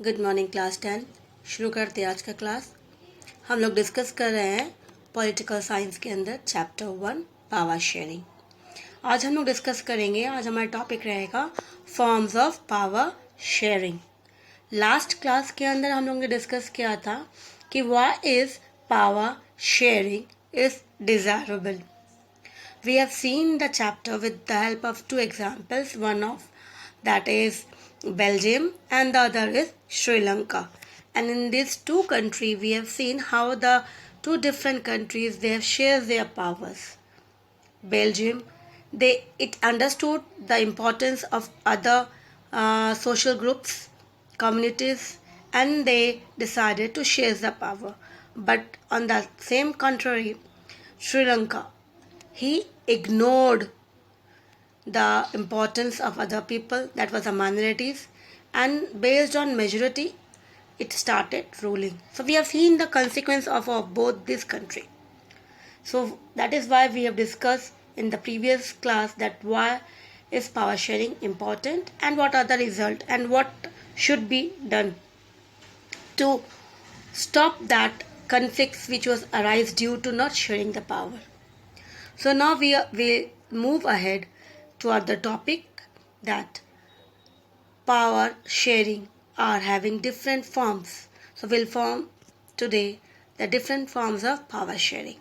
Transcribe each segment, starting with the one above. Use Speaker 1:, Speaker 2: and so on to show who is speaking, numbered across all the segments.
Speaker 1: Good morning class 10। शुरू करते हैं आज का क्लास। हम लोग डिस्कस कर रहे हैं पॉलिटिकल साइंस के अंदर चैप्टर 1 पावर शेयरिंग। आज हम लोग डिस्कस करेंगे, आज हमारा टॉपिक रहेगा forms of power sharing. Last class के अंदर हम लोग ने डिस्कस किया था कि why is power sharing is desirable. We have seen the chapter with the help of two examples, one of that is Belgium and the other is Sri Lanka. And in these two countries, we have seen how the two different countries they have shared their powers. Belgium, it understood the importance of other social groups, communities, and they decided to share the power. But on the same contrary, Sri Lanka, he ignored the importance of other people, that was the minorities, and based on majority it started ruling. So we have seen the consequence of both this country. So that is why we have discussed in the previous class that why is power sharing important and what are the result and what should be done to stop that conflicts which was arise due to not sharing the power. So now we move ahead to other topic that power sharing are having different forms. So we'll form today the different forms of power sharing.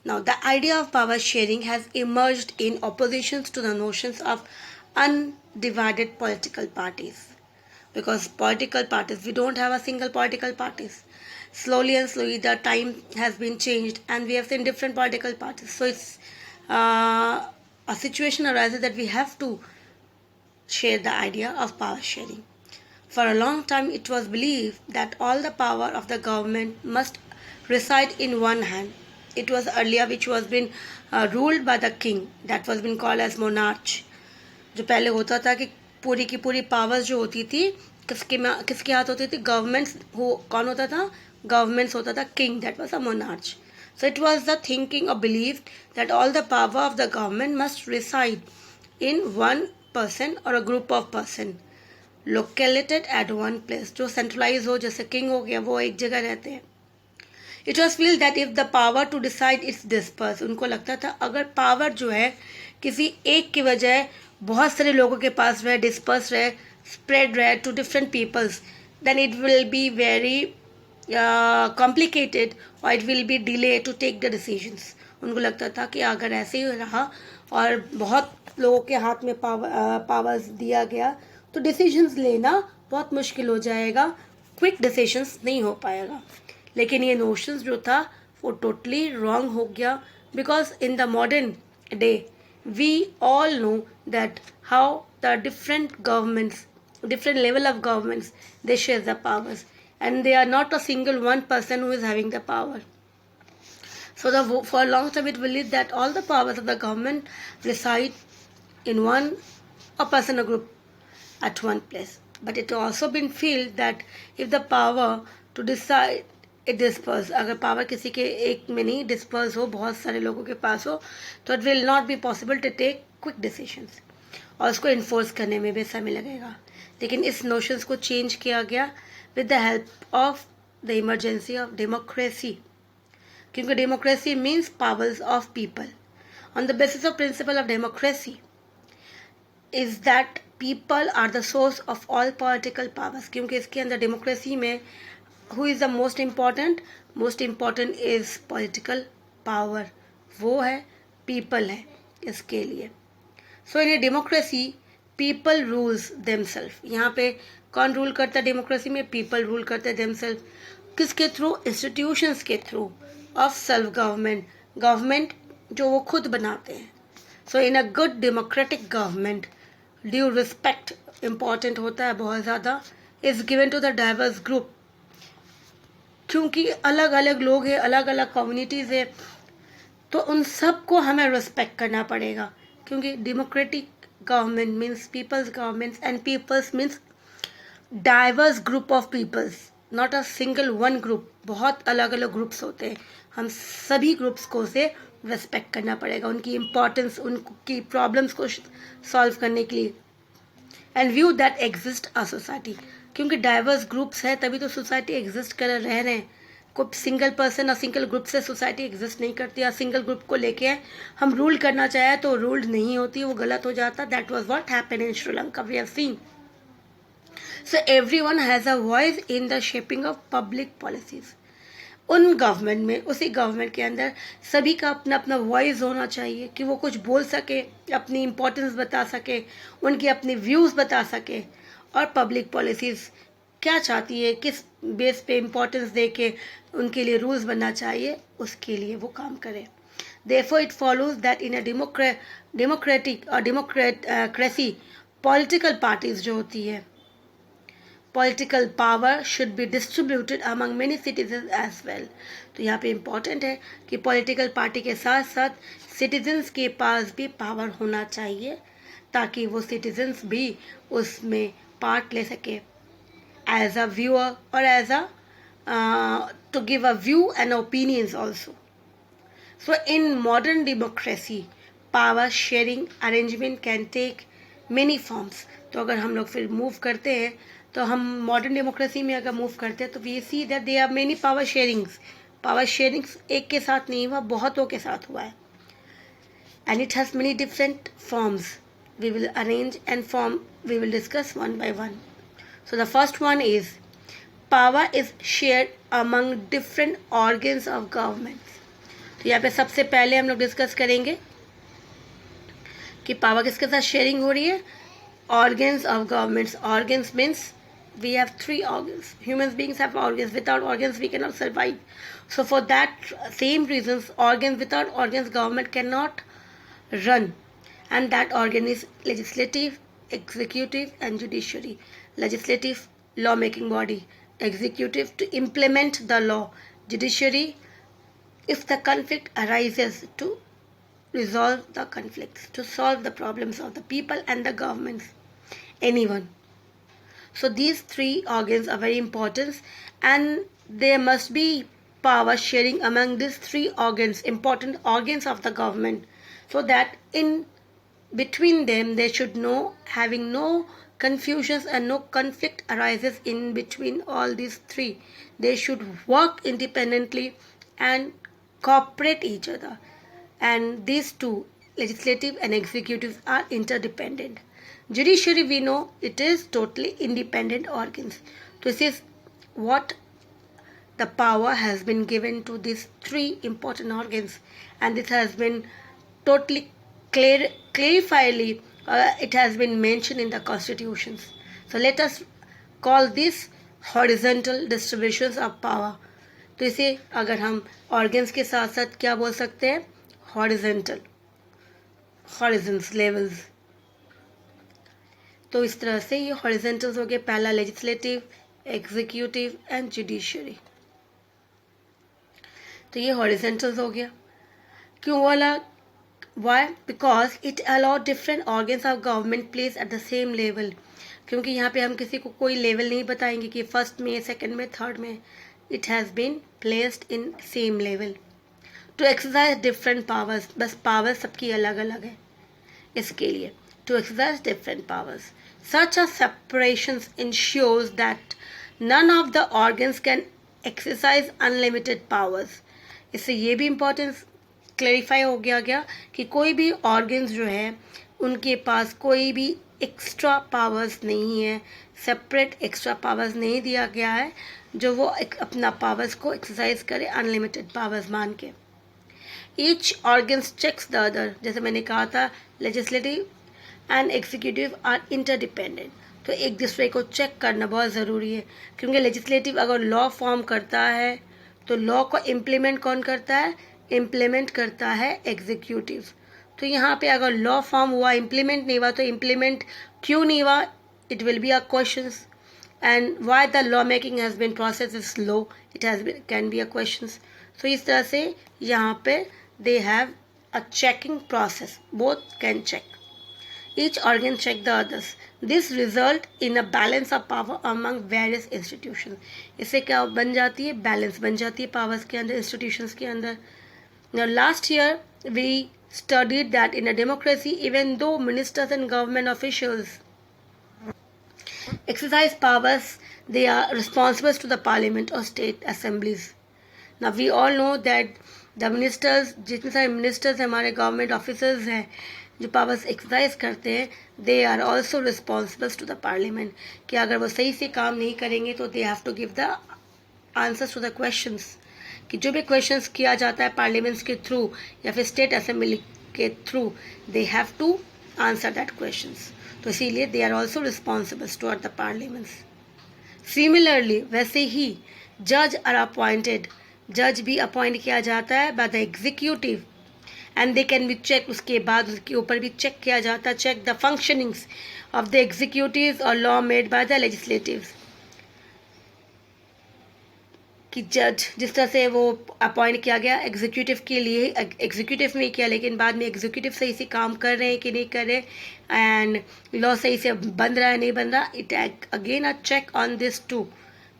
Speaker 1: Now the idea of power sharing has emerged in oppositions to the notions of undivided political parties. Because political parties, we don't have a single political parties. Slowly and slowly the time has been changed and we have seen different political parties. So it's a situation arises that we have to share the idea of power sharing. For a long time it was believed that all the power of the government must reside in one hand. It was earlier which was been ruled by the king, that was been called as monarch. जो पहले होता था कि पूरी की पूरी powers जो होती थी किसके हाथ होती थी, गवर्नमेंट्स कौन होता था, गवर्नमेंट्स होता था, king, that was a monarch. So it was the thinking or belief that all the power of the government must reside in one person or a group of person located at one place. जो centralized हो, जैसे king हो गया, वो एक जगह रहते हैं. It was feel that if the power to decide is dispersed, उनको लगता था अगर पावर जो है किसी एक की वजह बहुत सारे लोगों के पास रहे, डिस्पर्स रहे, स्प्रेड रहे to different peoples, then it will be very complicated और it will be delay to take the decisions. उनको लगता था कि अगर ऐसे ही रहा और बहुत लोगों के हाथ में पावर्स दिया गया तो डिसीजंस लेना बहुत मुश्किल हो जाएगा, क्विक डिसीजंस नहीं हो पाएगा. लेकिन ये नोशंस जो था वो टोटली रॉन्ग हो गया, because in the modern day we all know that how the different governments, different level of governments, they share the powers and they are not a single one person who is having the power. So for a long time it believed that all the powers of the government reside in one a person or group at one place. But it also been feel that if the power to decide it disperse, अगर power किसी के एक में नहीं disperse हो, बहुत सारे लोगों के पास हो, तो it will not be possible to take quick decisions और उसको इन्फोर्स करने में भी समय लगेगा. लेकिन इस नोशंस को चेंज किया गया with the help of the emergency of democracy, क्योंकि democracy means powers of people. On the basis of principle of democracy is that people are the source of all political powers. क्योंकि इसके अंदर democracy में who is the most important is political power, वो है people है इसके लिए. So in a democracy people rules themselves. यहाँ पे कौन रूल करता है डेमोक्रेसी में, पीपल रूल करते हैं देमसेल्फ. किसके थ्रू, इंस्टीट्यूशंस के through of self government, government जो वो खुद बनाते हैं. So in a good democratic government due respect important होता है बहुत ज़्यादा, is given to the diverse group. क्योंकि अलग अलग लोग हैं, अलग अलग कम्युनिटीज़ है, तो उन सबको हमें रिस्पेक्ट करना पड़ेगा. क्योंकि democratic government means people's government and peoples means diverse group of peoples, not a single one group. बहुत अलग अलग ग्रुप्स होते हैं, हम सभी ग्रुप्स को से रेस्पेक्ट करना पड़ेगा, उनकी इम्पोर्टेंस, उनकी प्रॉब्लम्स को सॉल्व करने के लिए. And view that exist a society, क्योंकि डाइवर्स ग्रुप्स है तभी तो सोसाइटी एग्जिस्ट कर रहे हैं। कोई सिंगल पर्सन और सिंगल ग्रुप से सोसाइटी एग्जिस्ट नहीं करती, या सिंगल ग्रुप को लेके हम रूल करना चाहे तो रूल्ड नहीं होती, वो गलत हो जाता। That was what happened in Sri Lanka, we have seen. So everyone has a voice in the shaping of public policies. उन गवर्नमेंट में, उसी गवर्नमेंट के अंदर सभी का अपना अपना वॉइस होना चाहिए कि वो कुछ बोल सके, अपनी इम्पोर्टेंस बता सके, उनकी अपनी व्यूज़ बता सके, और पब्लिक पॉलिसीज़ क्या चाहती है, किस बेस पे इम्पोर्टेंस दे के उनके लिए रूल्स बनना चाहिए, उसके लिए वो काम करे। Therefore, it follows that in a democracy, political parties जो होती है, political power should be distributed among many citizens as well. तो यहाँ पे इम्पॉर्टेंट है कि पॉलिटिकल पार्टी के साथ साथ सिटीजन्स के पास भी पावर होना चाहिए, ताकि वो सिटीजन्स भी उसमें पार्ट ले सके एज अ व्यूअर और as a to give a view and opinions also. So in modern democracy, power sharing arrangement can take many forms. तो अगर हम लोग फिर मूव करते हैं, तो हम मॉडर्न डेमोक्रेसी में अगर मूव करते हैं तो we see that there are many power sharings. Power sharings एक के साथ नहीं हुआ, बहुतों के साथ हुआ है, and it has many different forms. We will arrange and form, we will discuss one by one. So the first one is power is shared among different organs of government. तो यहाँ पे सबसे पहले हम लोग डिस्कस करेंगे कि power किसके साथ शेयरिंग हो रही है. Organs of governments. Organs means we have 3 organs. Human beings have organs. Without organs we cannot survive. So for that same reasons, organs, without organs government cannot run, and that organ is legislative, executive and judiciary. Legislative, law making body. Executive, to implement the law. Judiciary, if the conflict arises, to resolve the conflicts, to solve the problems of the people and the governments, anyone. So these 3 organs are very important, and there must be power sharing among these 3 organs, important organs of the government, so that in between them they should know, having no confusions and no conflict arises in between all these 3. They should work independently and cooperate each other, and these 2, legislative and executive, are interdependent. Judiciary, we know it is totally independent organs. This is what the power has been given to these 3 important organs, and this has been totally clarifiedly it has been mentioned in the constitutions. So let us call this horizontal distributions of power. तो इसे अगर हम organs के साथ साथ क्या बोल सकते हैं, horizontal, horizons, levels. तो इस तरह से ये हॉरिजेंटल्स हो गए. पहला लेजिस्लेटिव, एग्जीक्यूटिव एंड जुडिशरी. तो ये हॉरिजेंटल्स हो गया. क्यों वाला? Why? Because it allow different organs of government place at the same level. क्योंकि यहाँ पे हम किसी को कोई लेवल नहीं बताएंगे कि फर्स्ट में, सेकंड में, थर्ड में. It has been placed in same level to exercise different powers. बस पावर सबकी अलग अलग है इसके लिए. To exercise different powers. Such a separation ensures that none of the organs can exercise unlimited powers. इससे ये भी इम्पोर्टेंस क्लैरिफाई हो गया कि कोई भी ऑर्गन्स जो है उनके पास कोई भी एक्स्ट्रा पावर्स नहीं है, सेपरेट एक्स्ट्रा पावर्स नहीं दिया गया है जो वो अपना पावर्स को एक्सरसाइज करे अनलिमिटेड पावर्स मान के. Each organs checks the other. जैसे मैंने कहा था, legislative and executive are interdependent. तो एक दूसरे को चेक करना बहुत ज़रूरी है, क्योंकि लेजिस्लेटिव अगर लॉ फॉर्म करता है तो लॉ को इम्प्लीमेंट कौन करता है? इम्प्लीमेंट करता है एग्जीक्यूटिव. तो यहाँ पे अगर लॉ फॉर्म हुआ, इम्प्लीमेंट नहीं हुआ, तो इम्प्लीमेंट क्यों नहीं हुआ? It will be a questions. And why the law making has been process is slow, it has been can be a questions. So इस तरह से यहाँ पे they have a checking process. Both can check. Each organ check the others. This result in a balance of power among various institutions. इससे क्या बन जाती है? बैलेंस बन जाती है पावर्स के अंदर, इंस्टीट्यूशंस के अंदर. Now last year we studied that in a democracy, even though ministers and government officials exercise powers, they are responsible to the parliament or state assemblies. Now we all know that the ministers, जितने सारे ministers हमारे government officers हैं जो powers exercise करते हैं, they are also responsible to the parliament कि अगर वो सही से काम नहीं करेंगे तो they have to give the answers to the questions कि जो भी questions किया जाता है parliaments के through या फिर state assembly के through, they have to answer that questions. तो इसीलिए they are also responsible toward the parliaments. Similarly, वैसे ही judge are appointed, जज भी अपॉइंट किया जाता है by the executive and they can be check, उसके बाद उसके ऊपर भी चेक किया जाता है, check the functionings of the executive और law made by the legislative कि जज जिस तरह से वो अपॉइंट किया गया एग्जीक्यूटिव के लिए, एग्जीक्यूटिव में किया लेकिन बाद में एग्जीक्यूटिव सही से काम कर रहे हैं कि नहीं कर रहे एंड लॉ सही से बन रहा है नहीं बन रहा, it again a check on this to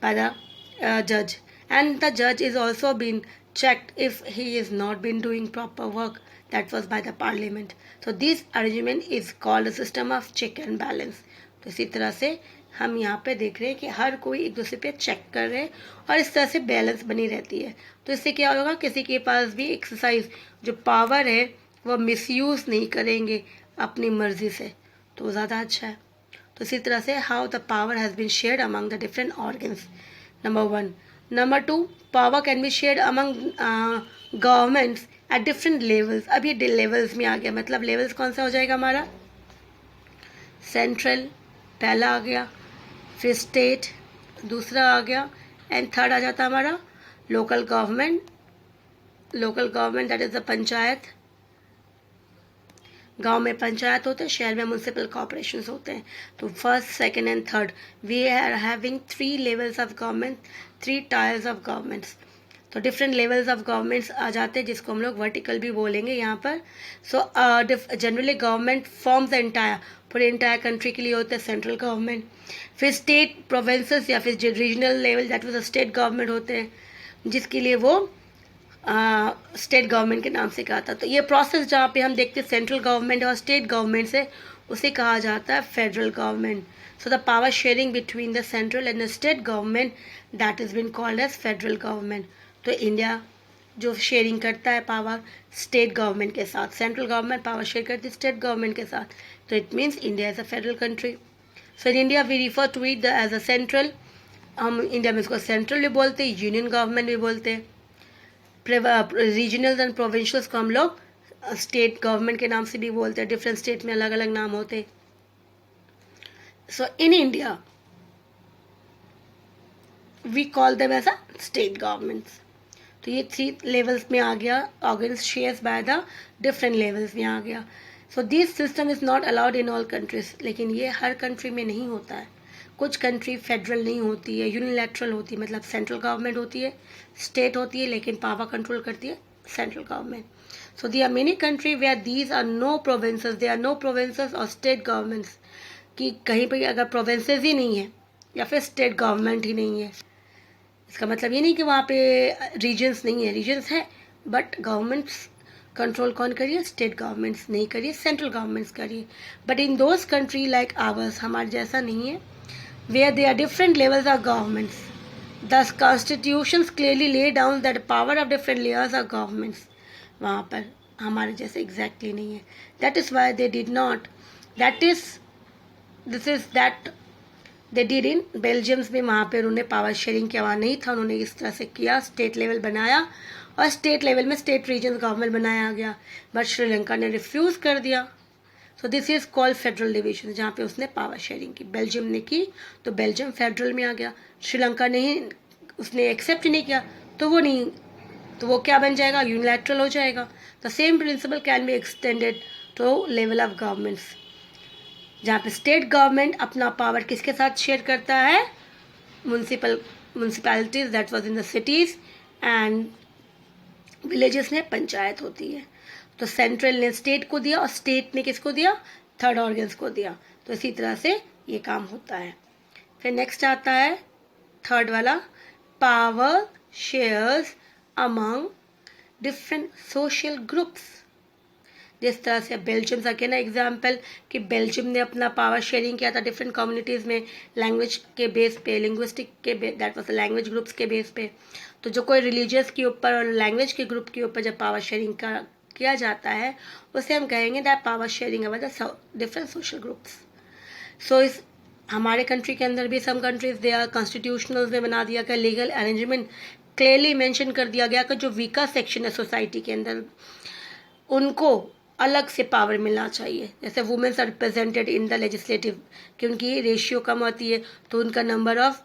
Speaker 1: by the जज. And the judge is also been checked if he is not been doing proper work that was by the parliament. So this arrangement is called a system of check and balance. तो इसी तरह से हम यहाँ पे देख रहे हैं कि हर कोई एक दूसरे पे चेक कर रहे हैं और इस तरह से बैलेंस बनी रहती है. तो इससे क्या होगा, किसी के पास भी एक्सरसाइज जो पावर है वो मिसयूज नहीं करेंगे अपनी मर्जी से, तो ज़्यादा अच्छा है. तो इसी तरह से how the power has been shared among the different organs, number 1. Number 2, power can be shared among governments at different levels. अब ये लेवल्स में आ गया, मतलब लेवल्स कौन सा हो जाएगा हमारा, सेंट्रल पहला आ गया, फिर स्टेट दूसरा आ गया एंड थर्ड आ जाता हमारा local government. Local government that is the panchayat. गांव में पंचायत होते हैं, शहर में म्यूनसिपल कॉर्पोरेशन होते हैं. तो first, second and third we are having 3 levels of government, 3 tiers of governments. तो डिफरेंट लेवल्स ऑफ गवर्नमेंट्स आ जाते हैं जिसको हम लोग वर्टिकल भी बोलेंगे यहाँ पर. So generally government forms the entire, पूरे एंटायर कंट्री के लिए होता है सेंट्रल गवर्नमेंट. फिर स्टेट प्रोविंसेस या फिर regional level that was state government होते हैं जिसके लिए वो स्टेट गवर्नमेंट के नाम से कहा था. तो ये प्रोसेस जहाँ पे हम देखते हैं सेंट्रल गवर्नमेंट और स्टेट गवर्नमेंट से, उसे कहा जाता है federal government. So the power sharing between the central and the state government that is been called as federal government. तो इंडिया जो शेयरिंग करता है पावर स्टेट गवर्नमेंट के साथ, सेंट्रल गवर्नमेंट पावर शेयर करती है स्टेट गवर्नमेंट के साथ, तो it means India is a federal country. So in India we refer to it as a central. हम इंडिया में इसको सेंट्रल भी बोलते हैं, यूनियन गवर्नमेंट भी बोलते हैं. रीजनल एंड प्रोविंशियल्स को हम लोग स्टेट गवर्नमेंट के नाम से भी बोलते हैं, डिफरेंट स्टेट में अलग अलग नाम होते हैं. So in India we call them as a state governments. तो ये 3 लेवल्स में आ गया, organs shares by the different levels में आ गया. So this system is not allowed in all countries, लेकिन ये हर कंट्री में नहीं होता है. कुछ कंट्री फेडरल नहीं होती है, यूनिलैटरल होती है, मतलब सेंट्रल गवर्नमेंट होती है, स्टेट होती है, लेकिन पावर कंट्रोल करती है central government. So there are many country where these are no provinces, they are no provinces और स्टेट गवर्नमेंट्स, कि कहीं पर अगर प्रोविंसेस ही नहीं है या फिर स्टेट गवर्नमेंट ही नहीं है, इसका मतलब ये नहीं कि वहाँ पे रीजन्स नहीं है, रीजन्स है बट गवर्नमेंट्स कंट्रोल कौन करिए, स्टेट गवर्नमेंट्स नहीं करिए, सेंट्रल गवर्नमेंट्स करिए. But in those country like ours, हमारे जैसा नहीं है, where there are different levels of governments. Thus constitutions clearly lay down that power of different layers of governments. वहाँ पर हमारे जैसे exactly नहीं है. That is why they did not. This is that they did in Belgium में. वहाँ पर उन्हें पावर शेयरिंग किया वहाँ नहीं था, उन्होंने इस तरह से किया, स्टेट लेवल बनाया और स्टेट लेवल में स्टेट रीजन गवर्नमेंट बनाया गया. बट श्रीलंका ने रिफ्यूज़ कर दिया. So this is called federal division, जहाँ पे उसने पावर शेयरिंग की. बेल्जियम ने की तो बेल्जियम फेडरल में आ गया. श्रीलंका ने उसने एक्सेप्ट नहीं किया तो वो नहीं, तो वो क्या बन जाएगा, यूनिलैटरल हो जाएगा. The same principle can be extended to level of governments, जहाँ पे स्टेट गवर्नमेंट अपना पावर किसके साथ शेयर करता है, municipalities that was in the cities and villages में पंचायत होती है. तो सेंट्रल ने स्टेट को दिया और स्टेट ने किसको दिया, थर्ड ऑर्गन्स को दिया. तो इसी तरह से ये काम होता है. फिर नेक्स्ट आता है थर्ड वाला, power shares among different social groups. जिस तरह से बेल्जियम का क्या ना एग्जाम्पल कि बेल्जियम ने अपना पावर शेयरिंग किया था डिफरेंट कम्युनिटीज़ में लैंग्वेज के बेस पे, लिंग्विस्टिक के दैट वाज लैंग्वेज ग्रुप्स के बेस पे। तो जो कोई रिलीजियस के ऊपर और लैंग्वेज के ग्रुप के ऊपर जब पावर शेयरिंग का किया जाता है उसे हम कहेंगे that power sharing about the different social groups. So इस हमारे कंट्री के अंदर भी some countries they are constitutional में बना दिया गया लीगल अरेंजमेंट, क्लियरली मेंशन कर दिया गया कि जो वीकर सेक्शन है सोसाइटी के अंदर उनको अलग से पावर मिलना चाहिए। जैसे women's are represented in the legislative कि उनकी रेशियो कम होती है तो उनका नंबर ऑफ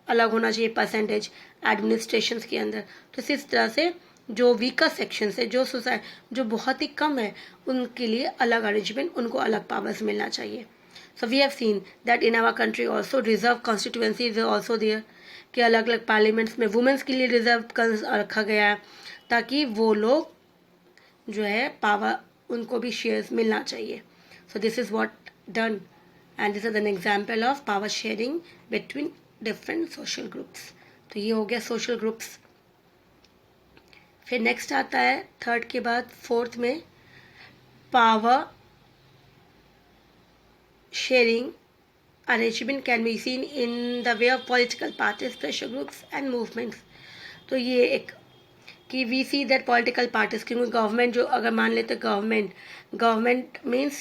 Speaker 1: अलग होना चाहिए परसेंटेज एडमिनिस्ट्रेशन के अंदर। तो इस तरह से जो वीकर सेक्शन है जो बहुत ही कम है उनके लिए अलग अरेंजमेंट, उनको अलग पावर्स मिलना चाहिए। So we have seen that in our country also reserve constituencies are also there कि अलग अलग पार्लियामेंट्स में वुमेन्स के लिए रिजर्व रखा गया है ताकि वो लोग जो है पावर उनको भी शेयर्स मिलना चाहिए। So this is what done and this is an example of power sharing between different social groups. तो ये हो गया सोशल ग्रुप्स। फिर नेक्स्ट आता है थर्ड के बाद फोर्थ में power sharing arrangement can be seen in the way of political parties, pressure groups and movements। तो ये एक कि we see that political parties क्योंकि गवर्नमेंट जो अगर मान लेते government means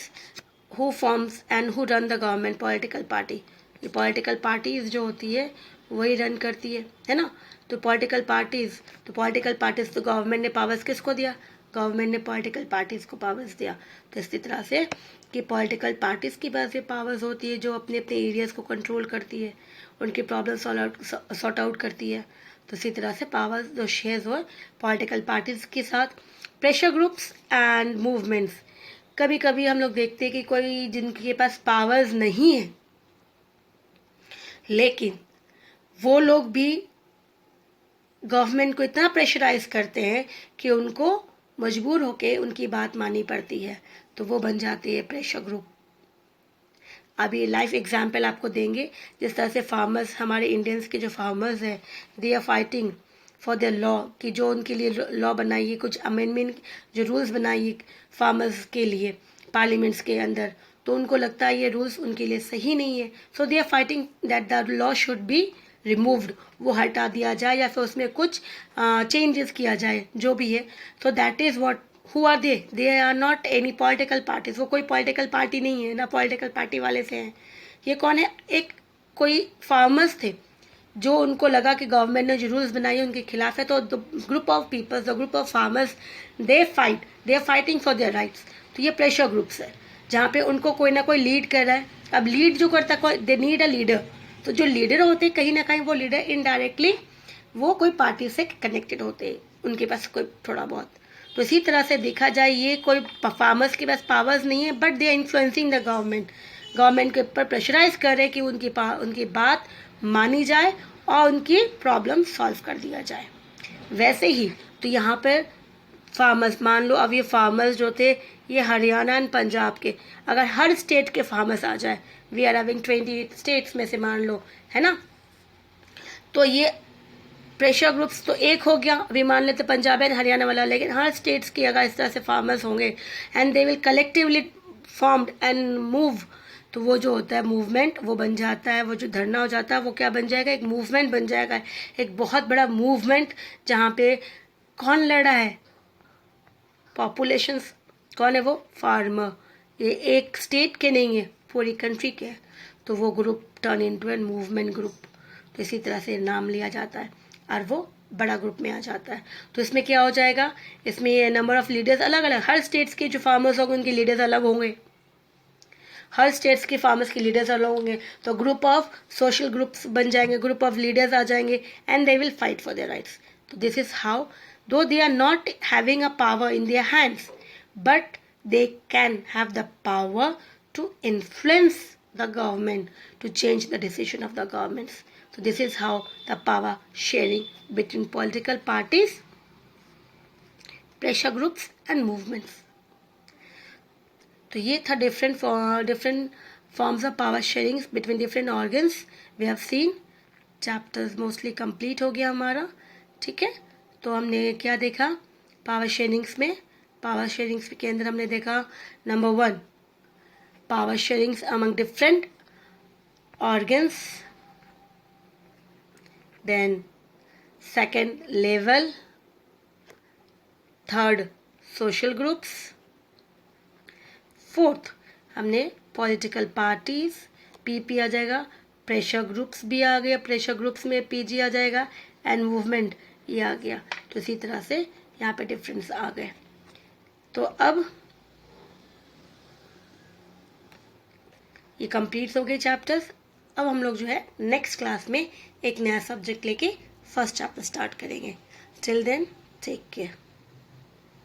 Speaker 1: who forms and who run the government political party. ये पॉलिटिकल पार्टीज जो होती है वही रन करती है ना। तो पॉलिटिकल पार्टीज तो गवर्नमेंट ने पावर्स किसको दिया, गवर्नमेंट ने पॉलिटिकल पार्टीज को पावर्स दिया। तो इसी तरह से कि पॉलिटिकल पार्टीज की पास ये पावर्स होती है जो अपने अपने एरियाज को कंट्रोल करती है, उनकी प्रॉब्लम सॉर्ट आउट करती है। तो इसी तरह से पावर्स जो शेयर्स हो पॉलिटिकल पार्टीज के साथ। प्रेशर ग्रुप्स एंड मूवमेंट्स, कभी कभी हम लोग देखते हैं कि कोई जिनके पास पावर्स नहीं है लेकिन वो लोग भी गवर्नमेंट को इतना प्रेशराइज करते हैं कि उनको मजबूर होके उनकी बात माननी पड़ती है, तो वो बन जाती है प्रेशर ग्रुप। अभी लाइफ एग्जाम्पल आपको देंगे जिस तरह से फार्मर्स, हमारे इंडियंस के जो फार्मर्स हैं they are fighting for their law कि जो उनके लिए लॉ बनाइए, कुछ अमेंडमेंट जो रूल्स बनाइए फार्मर्स के लिए पार्लियामेंट्स के अंदर, तो उनको लगता है ये रूल्स उनके लिए सही नहीं है। So they are fighting that the law should be removed, वो हटा दिया जाए या फिर उसमें कुछ चेंजेस किया जाए जो भी है। So that is what who are they are not any political parties. वो कोई पॉलिटिकल पार्टी नहीं है, ना पॉलिटिकल पार्टी वाले से हैं। ये कौन है, एक कोई फार्मर्स थे जो उनको लगा कि गवर्नमेंट ने जो रूल्स बनाए उनके खिलाफ है, तो group of peoples, the group of farmers they are fighting for their rights. तो ये प्रेशर ग्रुप्स है जहाँ पे उनको कोई ना कोई लीड कर रहा है। अब लीड जो करता है, दे नीड अ लीडर। तो जो लीडर होते हैं कहीं ना कहीं वो लीडर इनडायरेक्टली वो कोई पार्टी से कनेक्टेड होते हैं, उनके पास कोई थोड़ा बहुत। तो इसी तरह से देखा जाए ये कोई फार्मर्स के पास पावर्स नहीं है but they are influencing the government के ऊपर प्रेशराइज कर रहे कि उनकी बात मानी जाए और उनकी प्रॉब्लम सॉल्व कर दिया जाए। वैसे ही तो यहाँ पर फार्मर्स, मान लो अब ये फार्मर्स जो थे ये हरियाणा एंड पंजाब के, अगर हर स्टेट के फार्मर्स आ जाए, वी आर हैविंग 28 स्टेट्स में से मान लो, है ना, तो ये प्रेशर ग्रुप्स तो एक हो गया। अभी मान लेते पंजाब एंड हरियाणा वाला, लेकिन हर स्टेट्स के अगर इस तरह से फार्मर्स होंगे and they will collectively formed and move, तो वो जो होता है मूवमेंट वो बन जाता है। वो जो धरना हो जाता है वो क्या बन जाएगा, एक मूवमेंट बन जाएगा, एक बहुत बड़ा मूवमेंट जहाँ पे कौन लड़ रहा है, पॉपुलेशंस, कौन है वो, फार्मर। ये एक स्टेट के नहीं है, पूरी कंट्री के है। तो वो group turn into an movement group. तो इसी तरह से नाम लिया जाता है और वो बड़ा ग्रुप में आ जाता है। तो इसमें क्या हो जाएगा, इसमें ये नंबर ऑफ लीडर्स अलग अलग, हर स्टेट्स के जो फार्मर्स होंगे उनके लीडर्स अलग होंगे, हर स्टेट्स के फार्मर्स के लीडर्स अलग होंगे। तो ग्रुप ऑफ सोशल ग्रुप्स बन जाएंगे, ग्रुप ऑफ लीडर्स आ जाएंगे and they will fight for their rights. तो this is how, though they are not having a power in their hands, but they can have the power to influence the government, to change the decision of the governments. So this is how the power sharing between political parties, pressure groups and movements. तो ये था different forms of power sharing between different organs. We have seen chapters mostly complete हो गया हमारा, ठीक है। तो हमने क्या देखा, पावर शेयरिंग्स में पावर शेयरिंग्स के अंदर हमने देखा number 1 power sharings among different organs, then second level, third social groups, fourth हमने पॉलिटिकल पार्टीज, पीपी आ जाएगा, प्रेशर ग्रुप्स भी आ गया, प्रेशर ग्रुप्स में पीजी आ जाएगा, एंड मूवमेंट ये आ गया। तो इसी तरह से यहाँ पे डिफरेंस आ गए। तो अब ये कंप्लीट हो गए चैप्टर्स। अब हम लोग जो है नेक्स्ट क्लास में एक नया सब्जेक्ट लेके फर्स्ट चैप्टर स्टार्ट करेंगे। Till then take care.